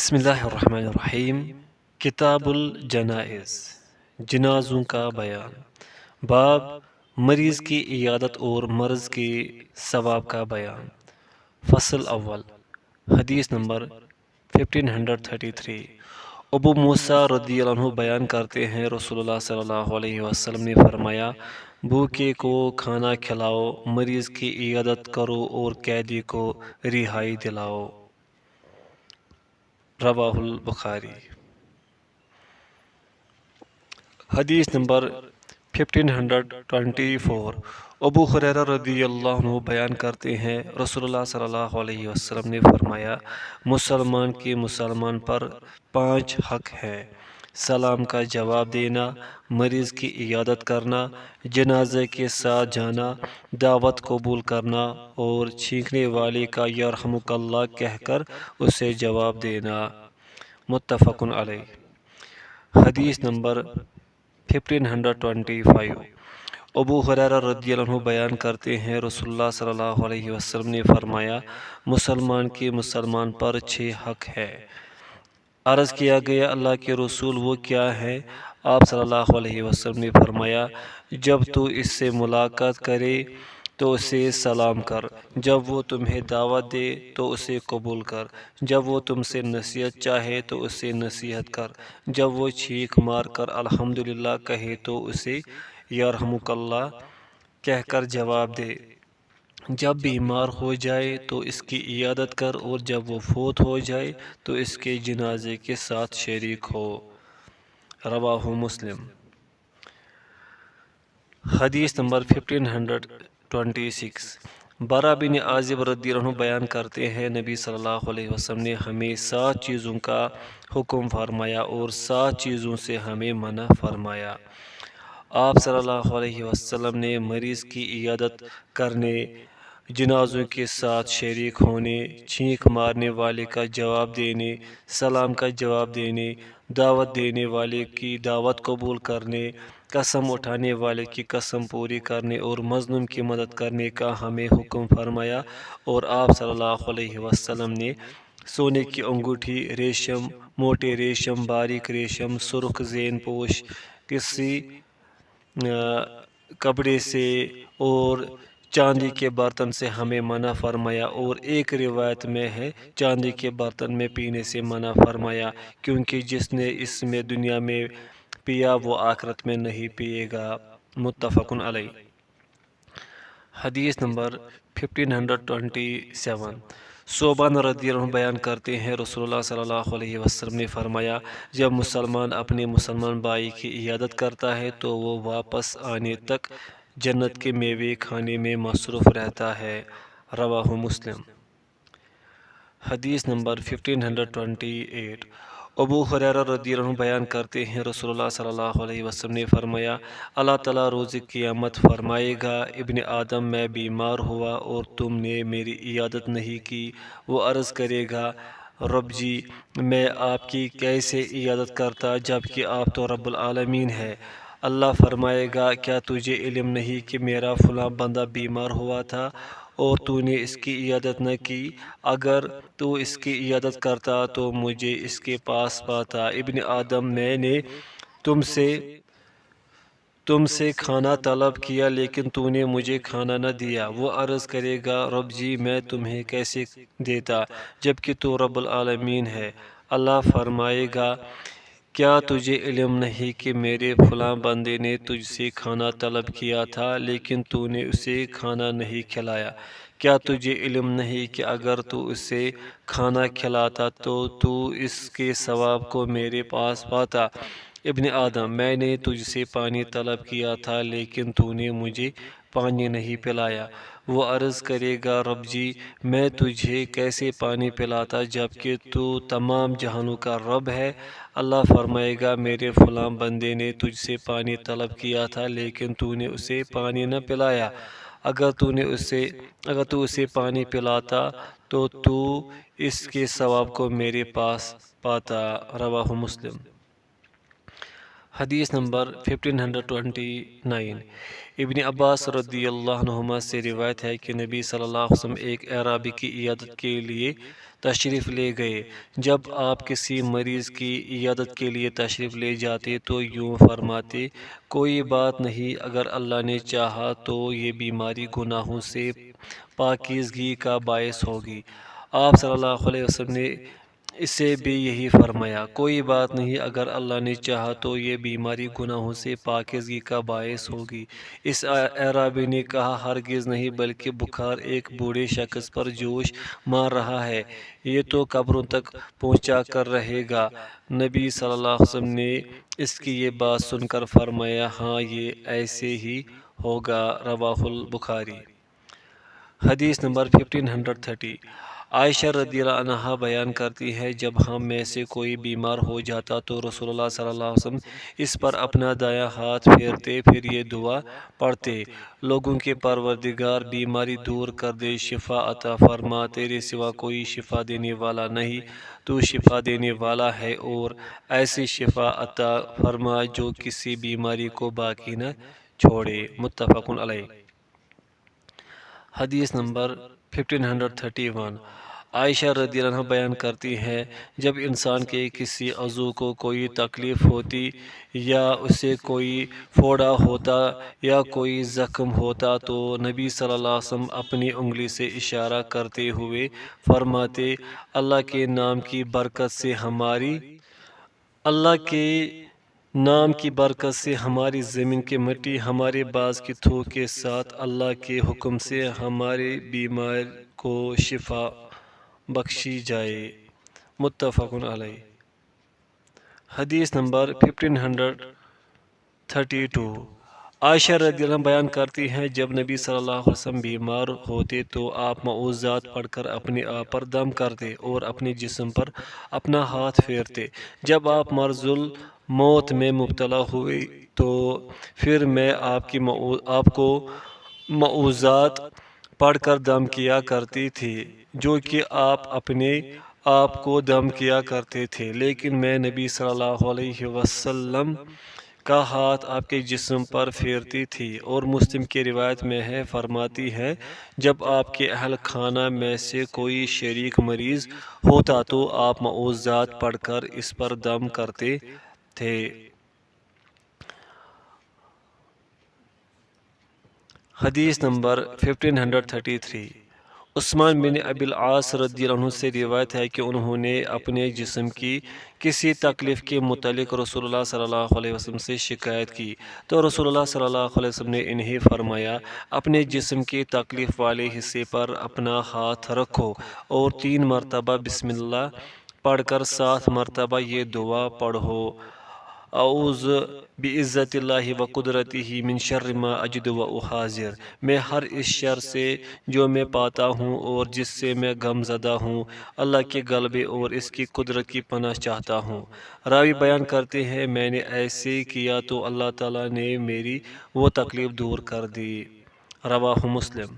بسم اللہ الرحمن الرحیم۔ کتاب الجنائز، جنازوں کا بیان۔ باب مریض کی عیادت اور مرض کے ثواب کا بیان۔ فصل اول۔ حدیث نمبر 1533۔ ابو موسیٰ رضی اللہ عنہ بیان کرتے ہیں، رسول اللہ صلی اللہ علیہ وسلم نے فرمایا، بھوکے کو کھانا کھلاؤ، مریض کی عیادت کرو اور قیدی کو رہائی دلاؤ۔ رواہ البخاری۔ حدیث نمبر 1524۔ ابو ہریرہ رضی اللہ عنہ بیان کرتے ہیں، رسول اللہ صلی اللہ علیہ وسلم نے فرمایا، مسلمان کے مسلمان پر 5 حق ہیں: سلام کا جواب دینا، مریض کی عیادت کرنا، جنازے کے ساتھ جانا، دعوت قبول کرنا اور چھینکنے والے کا یرحمک اللہ کہہ کر اسے جواب دینا۔ متفق علیہ۔ حدیث نمبر 1525۔ ابو ہریرہ رضی اللہ عنہ بیان کرتے ہیں، رسول اللہ صلی اللہ علیہ وسلم نے فرمایا، مسلمان کے مسلمان پر 6 حق ہے۔ عرض کیا گیا، اللہ کے رسول وہ کیا ہے؟ آپ صلی اللہ علیہ وسلم نے فرمایا، جب تو اس سے ملاقات کرے تو اسے سلام کر، جب وہ تمہیں دعوت دے تو اسے قبول کر، جب وہ تم سے نصیحت چاہے تو اسے نصیحت کر، جب وہ چھینک مار کر الحمدللہ کہے تو اسے یرحمک اللہ کہہ کر جواب دے، جب بیمار ہو جائے تو اس کی عیادت کر اور جب وہ فوت ہو جائے تو اس کے جنازے کے ساتھ شریک ہو۔ رواہ مسلم۔ حدیث نمبر 1526۔ برا بن عازب رضی اللہ عنہ بیان کرتے ہیں، نبی صلی اللہ علیہ وسلم نے ہمیں 7 چیزوں کا حکم فرمایا اور 7 چیزوں سے ہمیں منع فرمایا۔ آپ صلی اللہ علیہ وسلم نے مریض کی عیادت کرنے، جنازوں کے ساتھ شریک ہونے، چھینک مارنے والے کا جواب دینے، سلام کا جواب دینے، دعوت دینے والے کی دعوت قبول کرنے، قسم اٹھانے والے کی قسم پوری کرنے اور مظلوم کی مدد کرنے کا ہمیں حکم فرمایا، اور آپ صلی اللہ علیہ وسلم نے سونے کی انگوٹھی، ریشم، موٹے ریشم، باریک ریشم، سرخ زین پوش کسی کپڑے سے اور چاندی کے برتن سے ہمیں منع فرمایا، اور ایک روایت میں ہے چاندی کے برتن میں پینے سے منع فرمایا، کیونکہ جس نے اس میں دنیا میں پیا وہ آخرت میں نہیں پیے گا۔ متفق علیہ۔ حدیث نمبر 1527۔ صوبان رضی اللہ عنہ بیان کرتے ہیں، رسول اللہ صلی اللہ علیہ وسلم نے فرمایا، جب مسلمان اپنے مسلمان بھائی کی عیادت کرتا ہے تو وہ واپس آنے تک جنت کے میوے کھانے میں مصروف رہتا ہے۔ رواہ مسلم۔ حدیث نمبر 1528۔ ابو ہریرہ رضی اللہ عنہ بیان کرتے ہیں، رسول اللہ صلی اللہ علیہ وسلم نے فرمایا، اللہ تعالیٰ روز قیامت فرمائے گا، ابن آدم میں بیمار ہوا اور تم نے میری عیادت نہیں کی۔ وہ عرض کرے گا، رب جی، میں آپ کی کیسے عیادت کرتا جبکہ آپ تو رب العالمین ہے؟ اللہ فرمائے گا، کیا تجھے علم نہیں کہ میرا فلاں بندہ بیمار ہوا تھا اور تو نے اس کی عیادت نہ کی؟ اگر تو اس کی عیادت کرتا تو مجھے اس کے پاس پاتا۔ ابن آدم، میں نے تم سے کھانا طلب کیا لیکن تو نے مجھے کھانا نہ دیا۔ وہ عرض کرے گا، رب جی، میں تمہیں کیسے دیتا جبکہ تو رب العالمین ہے؟ اللہ فرمائے گا، کیا تجھے علم نہیں کہ میرے فلاں بندے نے تجھ سے کھانا طلب کیا تھا لیکن تو نے اسے کھانا نہیں کھلایا؟ کیا تجھے علم نہیں کہ اگر تو اسے کھانا کھلاتا تو اس کے ثواب کو میرے پاس پاتا؟ ابن آدم، میں نے تجھ سے پانی طلب کیا تھا لیکن تو نے مجھے پانی نہیں پلایا۔ وہ عرض کرے گا، رب جی، میں تجھے کیسے پانی پلاتا جبکہ تو تمام جہانوں کا رب ہے؟ اللہ فرمائے گا، میرے فلاں بندے نے تجھ سے پانی طلب کیا تھا لیکن تو نے اسے پانی نہ پلایا۔ اگر تو اسے پانی پلاتا تو اس کے ثواب کو میرے پاس پاتا۔ رواہ مسلم۔ حدیث نمبر 1529۔ ابن عباس رضی اللہ عنہما سے روایت ہے کہ نبی صلی اللہ علیہ وسلم ایک اعرابی کی عیادت کے لیے تشریف لے گئے۔ جب آپ کسی مریض کی عیادت کے لیے تشریف لے جاتے تو یوں فرماتے، کوئی بات نہیں، اگر اللہ نے چاہا تو یہ بیماری گناہوں سے پاکیزگی کا باعث ہوگی۔ آپ صلی اللہ علیہ وسلم نے اسے بھی یہی فرمایا، کوئی بات نہیں، اگر اللہ نے چاہا تو یہ بیماری گناہوں سے پاکیزگی کا باعث ہوگی۔ اس اعرابی نے کہا، ہرگز نہیں، بلکہ بخار ایک بوڑھے شخص پر جوش مار رہا ہے، یہ تو قبروں تک پہنچا کر رہے گا۔ نبی صلی اللہ علیہ وسلم نے اس کی یہ بات سن کر فرمایا، ہاں یہ ایسے ہی ہوگا، رواہ البخاری۔ حدیث نمبر 1530۔ عائشہ رضی اللہ عنہا بیان کرتی ہے، جب ہم میں سے کوئی بیمار ہو جاتا تو رسول اللہ صلی اللہ علیہ وسلم اس پر اپنا دایاں ہاتھ پھیرتے، پھر یہ دعا پڑھتے، لوگوں کے پروردگار، بیماری دور کر دے، شفا عطا فرما، تیرے سوا کوئی شفا دینے والا نہیں، تو شفا دینے والا ہے، اور ایسی شفا عطا فرما جو کسی بیماری کو باقی نہ چھوڑے، متفق علیہ۔ حدیث نمبر 1531۔ عائشہ رضی اللہ عنہ بیان کرتی ہے، جب انسان کے کسی عضو کو کوئی تکلیف ہوتی یا اسے کوئی پھوڑا ہوتا یا کوئی زخم ہوتا تو نبی صلی اللہ علیہ وسلم اپنی انگلی سے اشارہ کرتے ہوئے فرماتے، اللہ کے نام کی برکت سے ہماری زمین کی مٹی ہمارے باز کی تھوک کے ساتھ اللہ کے حکم سے ہمارے بیمار کو شفا بخشی جائے، متفق علیہ۔ حدیث نمبر 1532۔ عائشہ رضی اللہ عنہ بیان کرتی ہیں، جب نبی صلی اللہ علیہ وسلم بیمار ہوتے تو آپ معوذات پڑھ کر اپنے آپ پر دم کرتے اور اپنے جسم پر اپنا ہاتھ پھیرتے۔ جب آپ مرض الموت میں مبتلا ہوئے تو پھر میں آپ کو معوذات پڑھ کر دم کیا کرتی تھی، جو کہ آپ اپنے آپ کو دم کیا کرتے تھے، لیکن میں نبی صلی اللہ علیہ وسلم کا ہاتھ آپ کے جسم پر پھیرتی تھی۔ اور مسلم کی روایت میں ہے، فرماتی ہے، جب آپ کے اہل خانہ میں سے کوئی شریک مریض ہوتا تو آپ معوذات پڑھ کر اس پر دم کرتے تھے۔ حدیث نمبر 1533۔ عثمان بن ابی العاص رضی اللہ عنہ سے روایت ہے کہ انہوں نے اپنے جسم کی کسی تکلیف کے متعلق رسول اللہ صلی اللہ علیہ وسلم سے شکایت کی تو رسول اللہ صلی اللہ علیہ وسلم نے انہیں فرمایا، اپنے جسم کے تکلیف والے حصے پر اپنا ہاتھ رکھو اور 3 مرتبہ بسم اللہ پڑھ کر 7 مرتبہ یہ دعا پڑھو، اعوذ بعزت اللہ و قدرتہ من شر ما اجد و احاذر، میں ہر اس شر سے جو میں پاتا ہوں اور جس سے میں غم زدہ ہوں، اللہ کے غلبے اور اس کی قدرت کی پناہ چاہتا ہوں۔ راوی بیان کرتے ہیں، میں نے ایسے کیا تو اللہ تعالیٰ نے میری وہ تکلیف دور کر دی، رواہ مسلم۔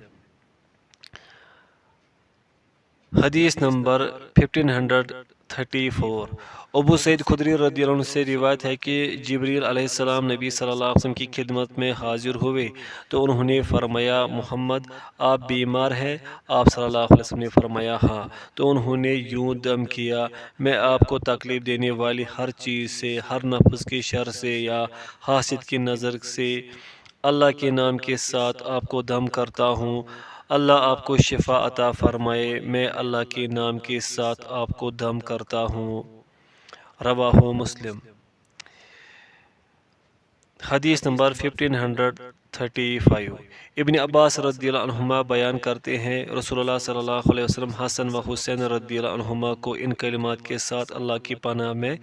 حدیث نمبر 1534۔ ابو سعید خدری رضی اللہ عنہ سے روایت ہے کہ جبریل علیہ السلام نبی صلی اللہ علیہ وسلم کی خدمت میں حاضر ہوئے تو انہوں نے فرمایا، محمد آپ بیمار ہیں؟ آپ صلی اللہ علیہ وسلم نے فرمایا ہاں۔ تو انہوں نے یوں دم کیا، میں آپ کو تکلیف دینے والی ہر چیز سے، ہر نفس کے شر سے یا حاسد کی نظر سے اللہ کے نام کے ساتھ آپ کو دم کرتا ہوں، اللہ آپ کو شفا عطا فرمائے، میں اللہ کے نام کے ساتھ آپ کو دم کرتا ہوں، رواہ مسلم۔ حدیث نمبر 1535۔ ابن عباس رضی اللہ عنہما بیان کرتے ہیں، رسول اللہ صلی اللہ علیہ وسلم حسن و حسین رضی اللہ عنہما کو ان کلمات کے ساتھ اللہ کی پناہ میں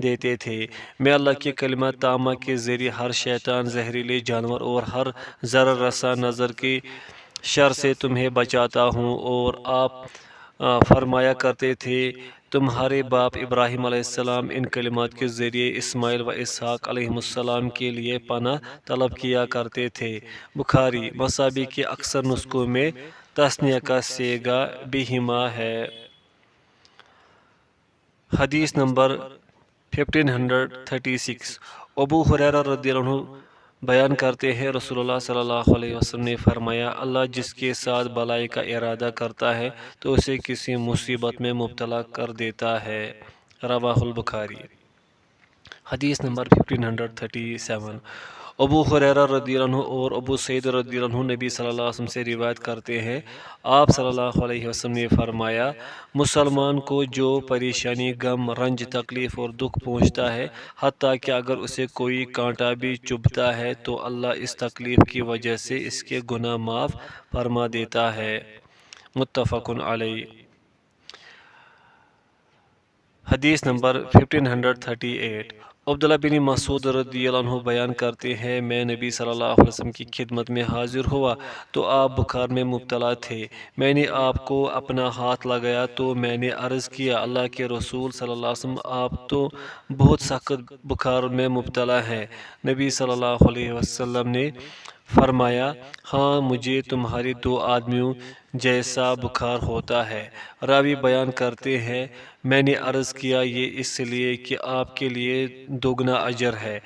دیتے تھے، میں اللہ کے کلمات تامہ کے ذریعے ہر شیطان، زہریلے جانور اور ہر ضرر رساں نظر کے شر سے تمہیں بچاتا ہوں۔ اور آپ فرمایا کرتے تھے، تمہارے باپ ابراہیم علیہ السلام ان کلمات کے ذریعے اسماعیل و اسحاق علیہ السلام کے لیے پناہ طلب کیا کرتے تھے، بخاری۔ مصابی کے اکثر نسخوں میں تثنیہ کا صیغہ بہما ہے۔ حدیث نمبر 1536۔ ابو ہریرہ رضی اللہ عنہ بیان کرتے ہیں رسول صلی اللہ علیہ وسلم نے فرمایا اللہ جس کے ساتھ بلائی کا ارادہ کرتا ہے تو اسے کسی مصیبت میں مبتلا کر دیتا ہے۔ رواہ البخاری۔ حدیث نمبر 1537۔ ابو ہریرہ رضی اللہ عنہ اور ابو سعید رضی اللہ عنہ نبی صلی اللہ علیہ وسلم سے روایت کرتے ہیں آپ صلی اللہ علیہ وسلم نے فرمایا مسلمان کو جو پریشانی غم رنج تکلیف اور دکھ پہنچتا ہے حتیٰ کہ اگر اسے کوئی کانٹا بھی چبھتا ہے تو اللہ اس تکلیف کی وجہ سے اس کے گناہ معاف فرما دیتا ہے۔ متفق علیہ۔ حدیث نمبر 1538۔ عبداللہ بن مسعود رضی اللہ عنہ بیان کرتے ہیں میں نبی صلی اللہ علیہ وسلم کی خدمت میں حاضر ہوا تو آپ بخار میں مبتلا تھے۔ میں نے آپ کو اپنا ہاتھ لگایا تو میں نے عرض کیا اللہ کے رسول صلی اللہ علیہ وسلم آپ تو بہت سخت بخار میں مبتلا ہیں۔ نبی صلی اللہ علیہ وسلم نے فرمایا ہاں مجھے تمہارے دو آدمیوں جیسا بخار ہوتا ہے۔ راوی بیان کرتے ہیں میں نے عرض کیا یہ اس لیے کہ آپ کے لیے دوگنا اجر ہے۔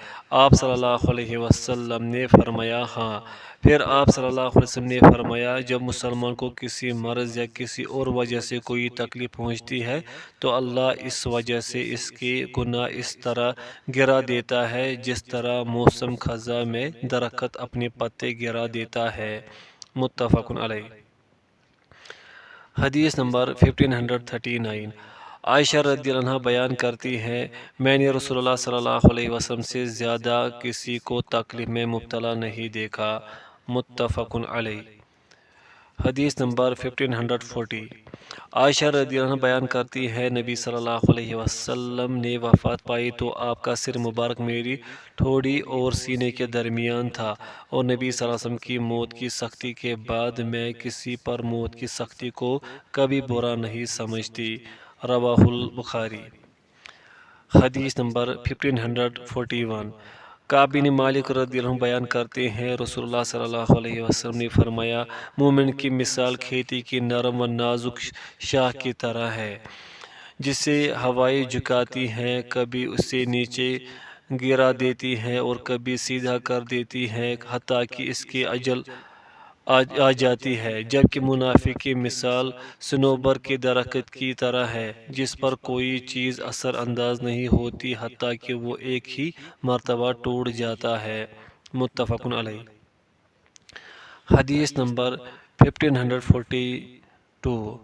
آپ صلی اللہ علیہ وسلم نے فرمایا ہاں۔ پھر آپ صلی اللہ علیہ وسلم نے فرمایا جب مسلمان کو کسی مرض یا کسی اور وجہ سے کوئی تکلیف پہنچتی ہے تو اللہ اس وجہ سے اس کے گناہ اس طرح گرا دیتا ہے جس طرح موسم خزاں میں درخت اپنے پتے گرا دیتا ہے۔ متفق علیہ۔ حدیث نمبر 1539۔ عائشہ رضی اللہ عنہ بیان کرتی ہیں میں نے رسول اللہ صلی اللہ علیہ وسلم سے زیادہ کسی کو تکلیف میں مبتلا نہیں دیکھا۔ متفق علیہ۔ حدیث نمبر 1540۔ عائشہ رضی اللہ عنہ بیان کرتی ہے نبی صلی اللہ علیہ وسلم نے وفات پائی تو آپ کا سر مبارک میری ٹھوڑی اور سینے کے درمیان تھا اور نبی صلی اللہ علیہ وسلم کی موت کی سختی کے بعد میں کسی پر موت کی سختی کو کبھی برا نہیں سمجھتی۔ رواہ البخاری۔ حدیث نمبر 1541۔ کعب بن مالک رضی اللہ عنہ بیان کرتے ہیں رسول اللہ صلی اللہ علیہ وسلم نے فرمایا مومن کی مثال کھیتی کی نرم و نازک شاخ کی طرح ہے جسے ہوائیں جھکاتی ہیں کبھی اسے نیچے گرا دیتی ہیں اور کبھی سیدھا کر دیتی ہیں حتیٰ کہ اس کی اجل آ جاتی ہے جبکہ منافق کی مثال صنوبر کے درخت کی طرح ہے جس پر کوئی چیز اثر انداز نہیں ہوتی حتیٰ کہ وہ ایک ہی مرتبہ ٹوٹ جاتا ہے۔ متفق علیہ۔ حدیث نمبر 1542۔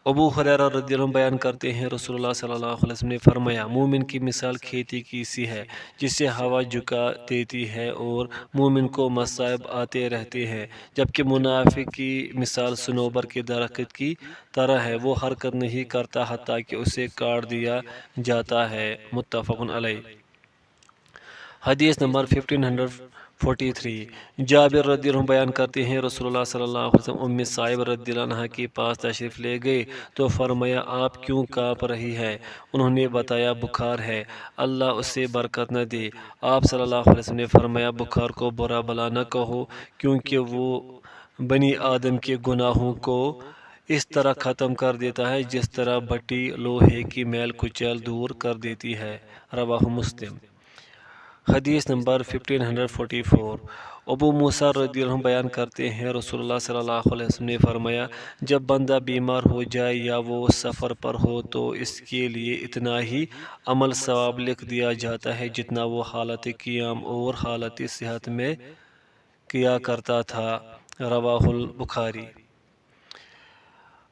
ابو ہریرہ رضی اللہ عنہ بیان کرتے ہیں رسول اللہ صلی اللہ علیہ وسلم نے فرمایا مومن کی مثال کھیتی کی سی ہے جسے ہوا جھکا دیتی ہے اور مومن کو مصائب آتے رہتے ہیں جبکہ منافق کی مثال صنوبر کے درخت کی طرح ہے وہ حرکت نہیں کرتا حتیٰ کہ اسے کاٹ دیا جاتا ہے۔ متفق علیہ۔ حدیث نمبر 1543۔ جابر رضی اللہ عنہ بیان کرتے ہیں رسول اللہ صلی اللہ علیہ وسلم ام صائب رضی اللہ عنہ کے پاس تشریف لے گئے تو فرمایا آپ کیوں کانپ رہی ہے؟ انہوں نے بتایا بخار ہے، اللہ اسے برکت نہ دے۔ آپ صلی اللہ علیہ وسلم نے فرمایا بخار کو برا بلا نہ کہو کیونکہ وہ بنی آدم کے گناہوں کو اس طرح ختم کر دیتا ہے جس طرح بٹی لوہے کی میل کچیل دور کر دیتی ہے۔ رواہ مسلم۔ حدیث نمبر 1544۔ ابو موسیٰ رضی اللہ عنہ بیان کرتے ہیں رسول اللہ صلی اللہ علیہ وسلم نے فرمایا جب بندہ بیمار ہو جائے یا وہ سفر پر ہو تو اس کے لیے اتنا ہی عمل ثواب لکھ دیا جاتا ہے جتنا وہ حالت قیام اور حالت صحت میں کیا کرتا تھا۔ رواہ البخاری۔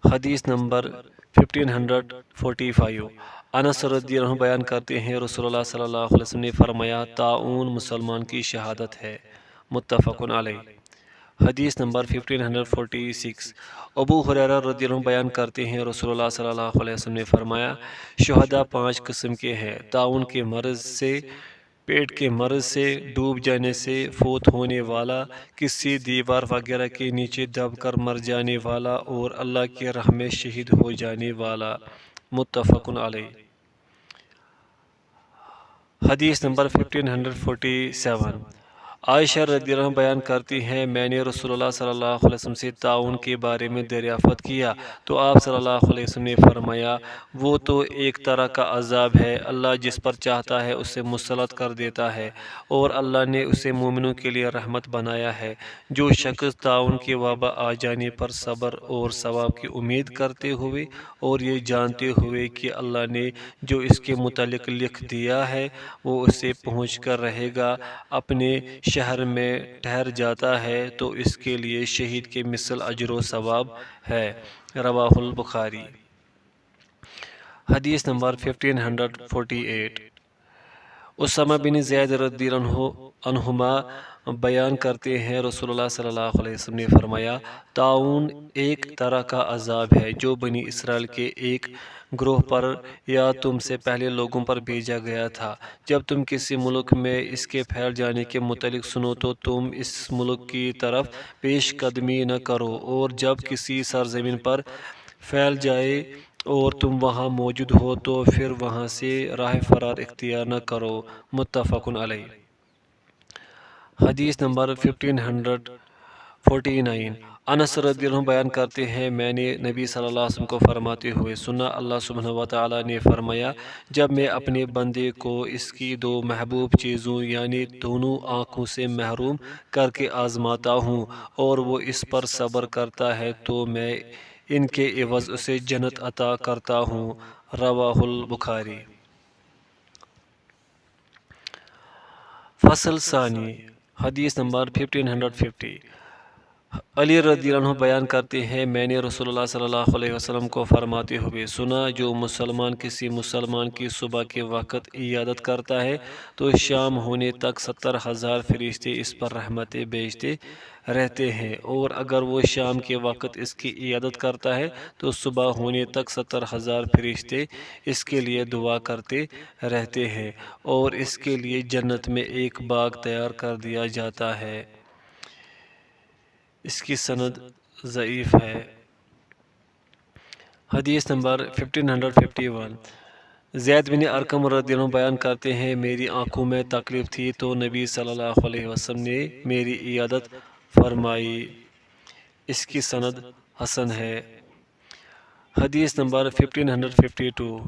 حدیث نمبر 1545۔ انس رضی اللہ عنہ بیان کرتے ہیں رسول اللہ صلی اللہ علیہ وسلم نے فرمایا طاعون مسلمان کی شہادت ہے۔ متفق علیہ۔ حدیث نمبر 1546۔ ابو ہریرہ رضی اللہ عنہ بیان کرتے ہیں رسول اللہ صلی اللہ علیہ وسلم نے فرمایا شہداء 5 قسم کے ہیں طاعون کے مرض سے، پیٹ کے مرض سے، ڈوب جانے سے، فوت ہونے والا، کسی دیوار وغیرہ کے نیچے دب کر مر جانے والا اور اللہ کی راہ میں شہید ہو جانے والا۔ متفق علیہ۔ حدیث نمبر 1547۔ عائشہ رضی اللہ عنہ بیان کرتی ہیں میں نے رسول اللہ صلی اللہ علیہ وسلم سے تعاون کے بارے میں دریافت کیا تو آپ صلی اللہ علیہ وسلم نے فرمایا وہ تو ایک طرح کا عذاب ہے، اللہ جس پر چاہتا ہے اسے مسلط کر دیتا ہے اور اللہ نے اسے مومنوں کے لیے رحمت بنایا ہے۔ جو شخص تعاون کی وبا آ جانے پر صبر اور ثواب کی امید کرتے ہوئے اور یہ جانتے ہوئے کہ اللہ نے جو اس کے متعلق لکھ دیا ہے وہ اسے پہنچ کر رہے گا، اپنے شہر میں ٹھہر جاتا ہے تو اس کے لیے شہید کے مثل اجر و ثواب ہے۔ رواہ البخاری۔ حدیث نمبر 1548۔ اسامہ بن زید رضی اللہ عنہما بیان کرتے ہیں رسول اللہ صلی اللہ علیہ وسلم نے فرمایا تعاون ایک طرح کا عذاب ہے جو بنی اسرائیل کے ایک گروہ پر یا تم سے پہلے لوگوں پر بھیجا گیا تھا۔ جب تم کسی ملک میں اس کے پھیل جانے کے متعلق سنو تو تم اس ملک کی طرف پیش قدمی نہ کرو، اور جب کسی سرزمین پر پھیل جائے اور تم وہاں موجود ہو تو پھر وہاں سے راہ فرار اختیار نہ کرو۔ متفق علیہ۔ حدیث نمبر 1549۔ انس رضی اللہ عنہ بیان کرتے ہیں میں نے نبی صلی اللہ علیہ وسلم کو فرماتے ہوئے سنا، اللہ سبحانہ وتعالی نے فرمایا جب میں اپنے بندے کو اس کی دو محبوب چیزوں یعنی دونوں آنکھوں سے محروم کر کے آزماتا ہوں اور وہ اس پر صبر کرتا ہے تو میں ان کے عوض اسے جنت عطا کرتا ہوں۔ رواہ البخاری۔ فصل ثانی۔ حدیث نمبر 1550۔ علی رضی اللہ عنہ بیان کرتے ہیں میں نے رسول اللہ صلی اللہ علیہ وسلم کو فرماتے ہوئے سنا جو مسلمان کسی مسلمان کی صبح کے وقت عیادت کرتا ہے تو شام ہونے تک 70,000 فرشتے اس پر رحمتیں بھیجتے رہتے ہیں، اور اگر وہ شام کے وقت اس کی عیادت کرتا ہے تو صبح ہونے تک 70,000 فرشتے اس کے لیے دعا کرتے رہتے ہیں اور اس کے لیے جنت میں ایک باغ تیار کر دیا جاتا ہے۔ اس کی سند ضعیف ہے۔ حدیث نمبر 1551۔ زید بن ارقم رضی اللہ عنہ بیان کرتے ہیں میری آنکھوں میں تکلیف تھی تو نبی صلی اللہ علیہ وسلم نے میری عیادت فرمائی۔ اس کی سند حسن ہے۔ حدیث نمبر 1552۔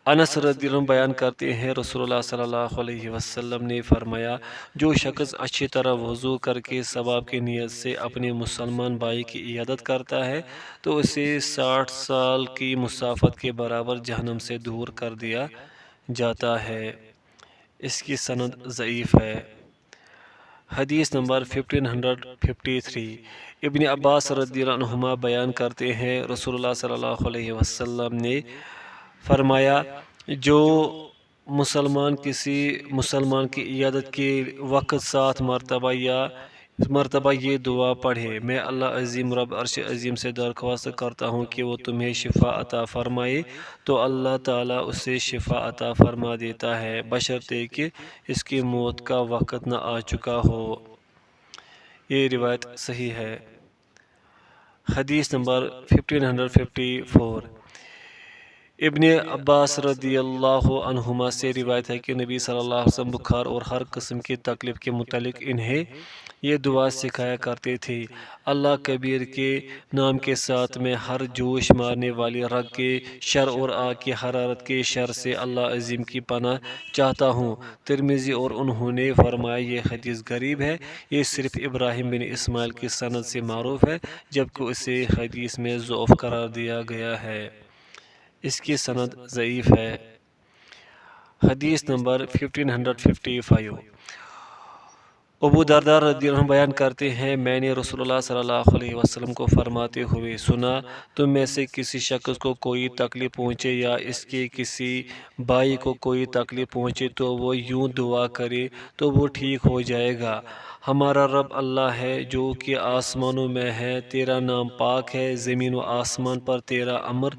انس رضی اللہ عنہ بیان کرتے ہیں رسول اللہ صلی اللہ علیہ وسلم نے فرمایا جو شخص اچھی طرح وضو کر کے ثواب کی نیت سے اپنے مسلمان بھائی کی عیادت کرتا ہے تو اسے 60 سال کی مسافت کے برابر جہنم سے دور کر دیا جاتا ہے۔ اس کی سند ضعیف ہے۔ حدیث نمبر 1553۔ ابن عباس رضی اللہ عنہما بیان کرتے ہیں رسول اللہ صلی اللہ علیہ وسلم نے فرمایا جو مسلمان کسی مسلمان کی عیادت کے وقت 7 مرتبہ یہ دعا پڑھے میں اللہ عظیم رب عرش عظیم سے درخواست کرتا ہوں کہ وہ تمہیں شفا عطا فرمائے تو اللہ تعالیٰ اسے شفا عطا فرما دیتا ہے بشرطے کہ اس کی موت کا وقت نہ آ چکا ہو۔ یہ روایت صحیح ہے۔ حدیث نمبر 1554۔ ابن عباس رضی اللہ عنہما سے روایت ہے کہ نبی صلی اللہ علیہ وسلم بخار اور ہر قسم کی تکلیف کے متعلق انہیں یہ دعا سکھایا کرتے تھے اللہ کبیر کے نام کے ساتھ میں ہر جوش مارنے والی رگ کے شر اور آگ کی حرارت کے شر سے اللہ عظیم کی پناہ چاہتا ہوں۔ ترمذی اور انہوں نے فرمایا یہ حدیث غریب ہے، یہ صرف ابراہیم بن اسماعیل کی سند سے معروف ہے جبکہ اسے حدیث میں ضعف قرار دیا گیا ہے۔ اس کی سند ضعیف ہے۔ حدیث نمبر 1555۔ ابو درداء رضی اللہ عنہ بیان کرتے ہیں میں نے رسول اللہ صلی اللہ علیہ وسلم کو فرماتے ہوئے سنا تم میں سے کسی شخص کو کوئی تکلیف پہنچے یا اس کے کسی بھائی کو کوئی تکلیف پہنچے تو وہ یوں دعا کرے تو وہ ٹھیک ہو جائے گا ہمارا رب اللہ ہے جو کہ آسمانوں میں ہے، تیرا نام پاک ہے، زمین و آسمان پر تیرا امر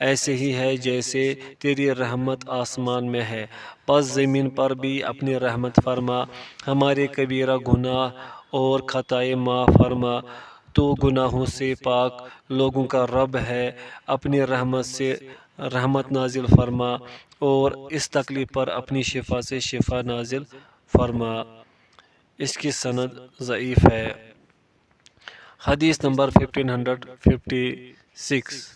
ایسے ہی ہے جیسے تیری رحمت آسمان میں ہے، پس زمین پر بھی اپنی رحمت فرما، ہمارے کبیرہ گناہ اور خطائیں معاف فرما، تو گناہوں سے پاک لوگوں کا رب ہے، اپنی رحمت سے رحمت نازل فرما اور اس تکلیف پر اپنی شفا سے شفا نازل فرما۔ اس کی سند ضعیف ہے۔ حدیث نمبر 1556،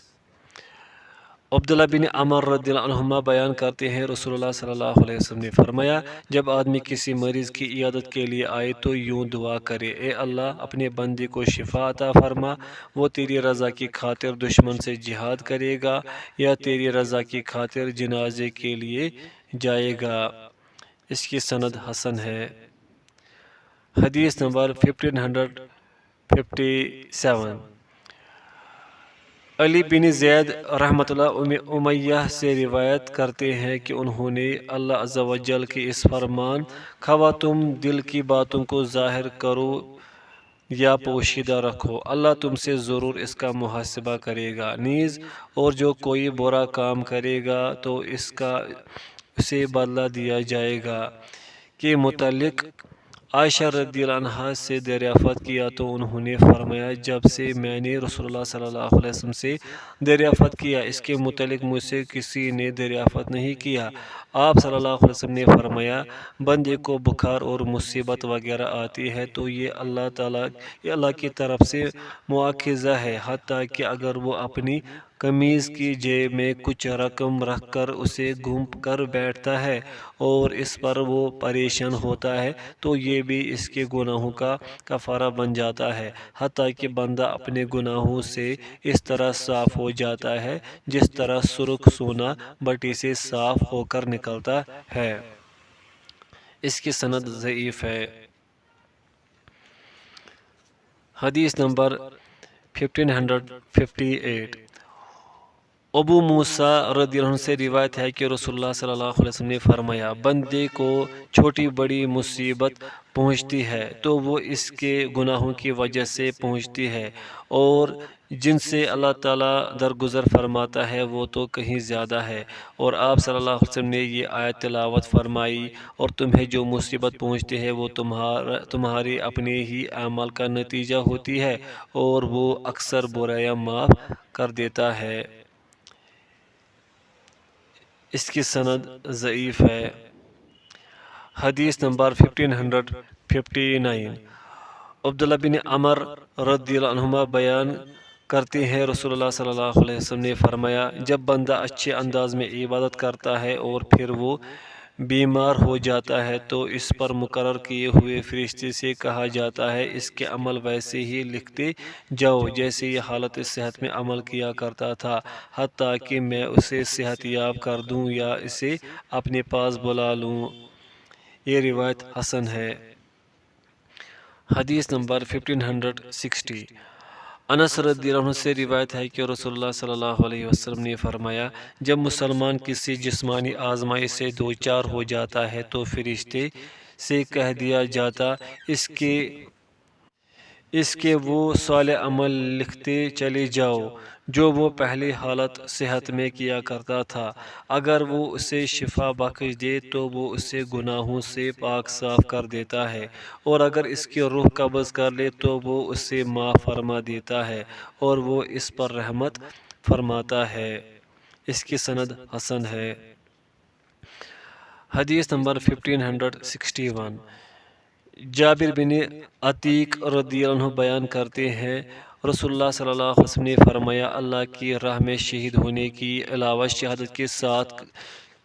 عبداللہ بن عمر رضی اللہ عنہما بیان کرتے ہیں رسول اللہ صلی اللہ علیہ وسلم نے فرمایا، جب آدمی کسی مریض کی عیادت کے لیے آئے تو یوں دعا کرے، اے اللہ اپنے بندے کو شفا عطا فرما، وہ تیری رضا کی خاطر دشمن سے جہاد کرے گا یا تیری رضا کی خاطر جنازے کے لیے جائے گا۔ اس کی سند حسن ہے۔ حدیث نمبر 1557، علی بن زید رحمۃ اللہ امیہ سے روایت کرتے ہیں کہ انہوں نے اللہ عز و جل کے اس فرمان، خواہ تم دل کی باتوں کو ظاہر کرو یا پوشیدہ رکھو، اللہ تم سے ضرور اس کا محاسبہ کرے گا، نیز اور جو کوئی برا کام کرے گا تو اسے بدلہ دیا جائے گا، کے متعلق عائشہ رضی اللہ عنہا سے دریافت کیا تو انہوں نے فرمایا، جب سے میں نے رسول اللہ صلی اللہ علیہ وسلم سے دریافت کیا اس کے متعلق مجھ سے کسی نے دریافت نہیں کیا۔ آپ صلی اللہ علیہ وسلم نے فرمایا، بندے کو بخار اور مصیبت وغیرہ آتی ہے تو یہ اللہ کی طرف سے مواخذہ ہے، حتیٰ کہ اگر وہ اپنی قمیض کی جیب میں کچھ رقم رکھ کر اسے گھوم کر بیٹھتا ہے اور اس پر وہ پریشان ہوتا ہے تو یہ بھی اس کے گناہوں کا کفارہ بن جاتا ہے، حتیٰ کہ بندہ اپنے گناہوں سے اس طرح صاف ہو جاتا ہے جس طرح سرخ سونا بٹی سے صاف ہو کر نکلتا ہے۔ اس کی سند ضعیف ہے۔ حدیث نمبر 1558، ابو موسیٰ رضی اللہ عنہ سے روایت ہے کہ رسول اللہ صلی اللہ علیہ وسلم نے فرمایا، بندے کو چھوٹی بڑی مصیبت پہنچتی ہے تو وہ اس کے گناہوں کی وجہ سے پہنچتی ہے، اور جن سے اللہ تعالیٰ درگزر فرماتا ہے وہ تو کہیں زیادہ ہے، اور آپ صلی اللہ علیہ وسلم نے یہ آیت تلاوت فرمائی، اور تمہیں جو مصیبت پہنچتی ہے وہ تمہارے اپنے ہی اعمال کا نتیجہ ہوتی ہے، اور وہ اکثر برائیاں معاف کر دیتا ہے۔ اس کی سند ضعیف ہے۔ حدیث نمبر 1559، عبداللہ بن عمر رضی اللہ عنہما بیان کرتے ہیں رسول اللہ صلی اللہ علیہ وسلم نے فرمایا، جب بندہ اچھے انداز میں عبادت کرتا ہے اور پھر وہ بیمار ہو جاتا ہے تو اس پر مقرر کیے ہوئے فرشتے سے کہا جاتا ہے، اس کے عمل ویسے ہی لکھتے جاؤ جیسے یہ حالت صحت میں عمل کیا کرتا تھا، حتیٰ کہ میں اسے صحت یاب کر دوں یا اسے اپنے پاس بلا لوں۔ یہ روایت حسن ہے۔ حدیث نمبر 1560، انس رضی اللہ عنہ سے روایت ہے کہ رسول اللہ صلی اللہ علیہ وسلم نے فرمایا، جب مسلمان کسی جسمانی آزمائش سے دوچار ہو جاتا ہے تو فرشتے سے کہہ دیا جاتا اس کے وہ صالح عمل لکھتے چلے جاؤ جو وہ پہلی حالت صحت میں کیا کرتا تھا، اگر وہ اسے شفا بخش دے تو وہ اسے گناہوں سے پاک صاف کر دیتا ہے، اور اگر اس کی روح قبض کر لے تو وہ اسے معاف فرما دیتا ہے اور وہ اس پر رحمت فرماتا ہے۔ اس کی سند حسن ہے۔ حدیث نمبر 1561، جابر بن عتیق رضی اللہ عنہ بیان کرتے ہیں رسول اللہ صلی اللہ علیہ وسلم نے فرمایا، اللہ کی راہ میں شہید ہونے کی علاوہ شہادت کے 7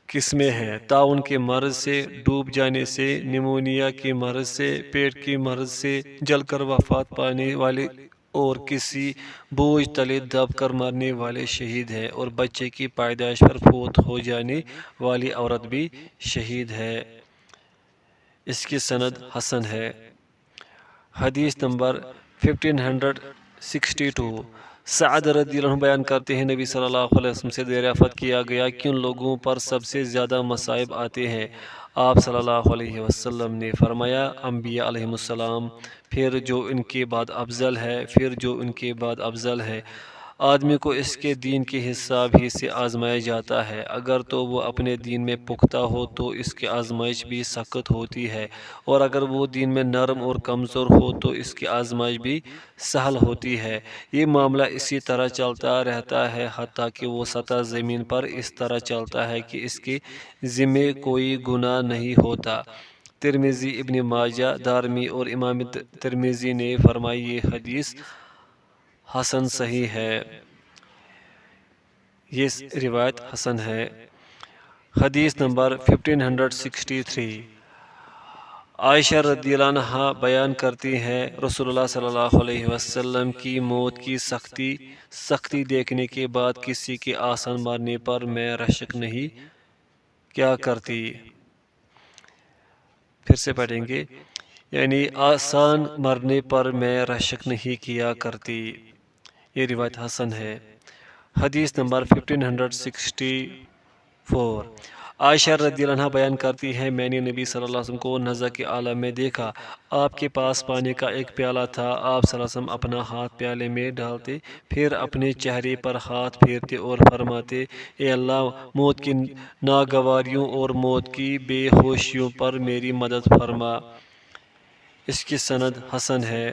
قسمیں ہیں، طاعون کے مرض سے، ڈوب جانے سے، نیمونیا کے مرض سے، پیٹ کے مرض سے، جل کر وفات پانے والے اور کسی بوجھ تلے دب کر مرنے والے شہید ہیں، اور بچے کی پیدائش پر فوت ہو جانے والی عورت بھی شہید ہے۔ اس کی سند حسن ہے۔ حدیث نمبر 1562، سعد رضی اللہ عنہ بیان کرتے ہیں نبی صلی اللہ علیہ وسلم سے دریافت کیا گیا، کن لوگوں پر سب سے زیادہ مصائب آتے ہیں؟ آپ صلی اللہ علیہ وسلم نے فرمایا، انبیاء علیہ السلام، پھر جو ان کے بعد افضل ہے، پھر جو ان کے بعد افضل ہے۔ آدمی کو اس کے دین کے حساب ہی سے آزمایا جاتا ہے، اگر تو وہ اپنے دین میں پختہ ہو تو اس کی آزمائش بھی سخت ہوتی ہے، اور اگر وہ دین میں نرم اور کمزور ہو تو اس کی آزمائش بھی سہل ہوتی ہے۔ یہ معاملہ اسی طرح چلتا رہتا ہے حتیٰ کہ وہ سطح زمین پر اس طرح چلتا ہے کہ اس کے ذمے کوئی گناہ نہیں ہوتا، ترمذی، ابن ماجہ، دارمی اور امام ترمذی نے فرمائی یہ حدیث حسن صحیح ہے، یہ روایت حسن ہے۔ حدیث نمبر 1563، عائشہ رضی اللہ عنہا بیان کرتی ہیں رسول اللہ صلی اللہ علیہ وسلم کی موت کی سختی دیکھنے کے بعد کسی کے آسان مرنے پر میں رشک نہیں کیا کرتی۔ پھر سے پڑھیں گے، یعنی آسان مرنے پر میں رشک نہیں کیا کرتی، یہ روایت حسن ہے۔ حدیث نمبر 1564، عائشہ رضی اللہ عنہ بیان کرتی ہے میں نے نبی صلی اللہ علیہ وسلم کو نزع کے عالم میں دیکھا، آپ کے پاس پانی کا ایک پیالہ تھا، آپ صلی اللہ علیہ وسلم اپنا ہاتھ پیالے میں ڈالتے، پھر اپنے چہرے پر ہاتھ پھیرتے اور فرماتے اے اللہ موت کی ناگواریوں اور موت کی بے ہوشیوں پر میری مدد فرما۔ اس کی سند حسن ہے۔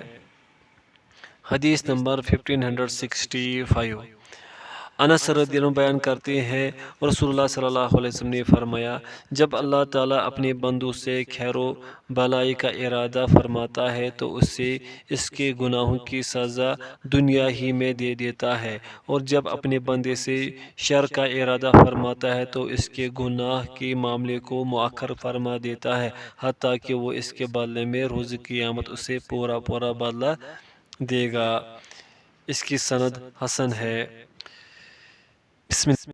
حدیث نمبر 1565، انس رضی اللہ عنہ بیان کرتے ہیں رسول اللہ صلی اللہ علیہ وسلم نے فرمایا جب اللہ تعالیٰ اپنے بندوں سے خیر و بھلائی کا ارادہ فرماتا ہے تو اسے اس کے گناہوں کی سزا دنیا ہی میں دے دیتا ہے، اور جب اپنے بندے سے شر کا ارادہ فرماتا ہے تو اس کے گناہ کے معاملے کو مؤخر فرما دیتا ہے، حتیٰ کہ وہ اس کے بدلے میں روز قیامت اسے پورا بدلہ دے گا۔ اس کی سند حسن ہے۔ بسم اللہ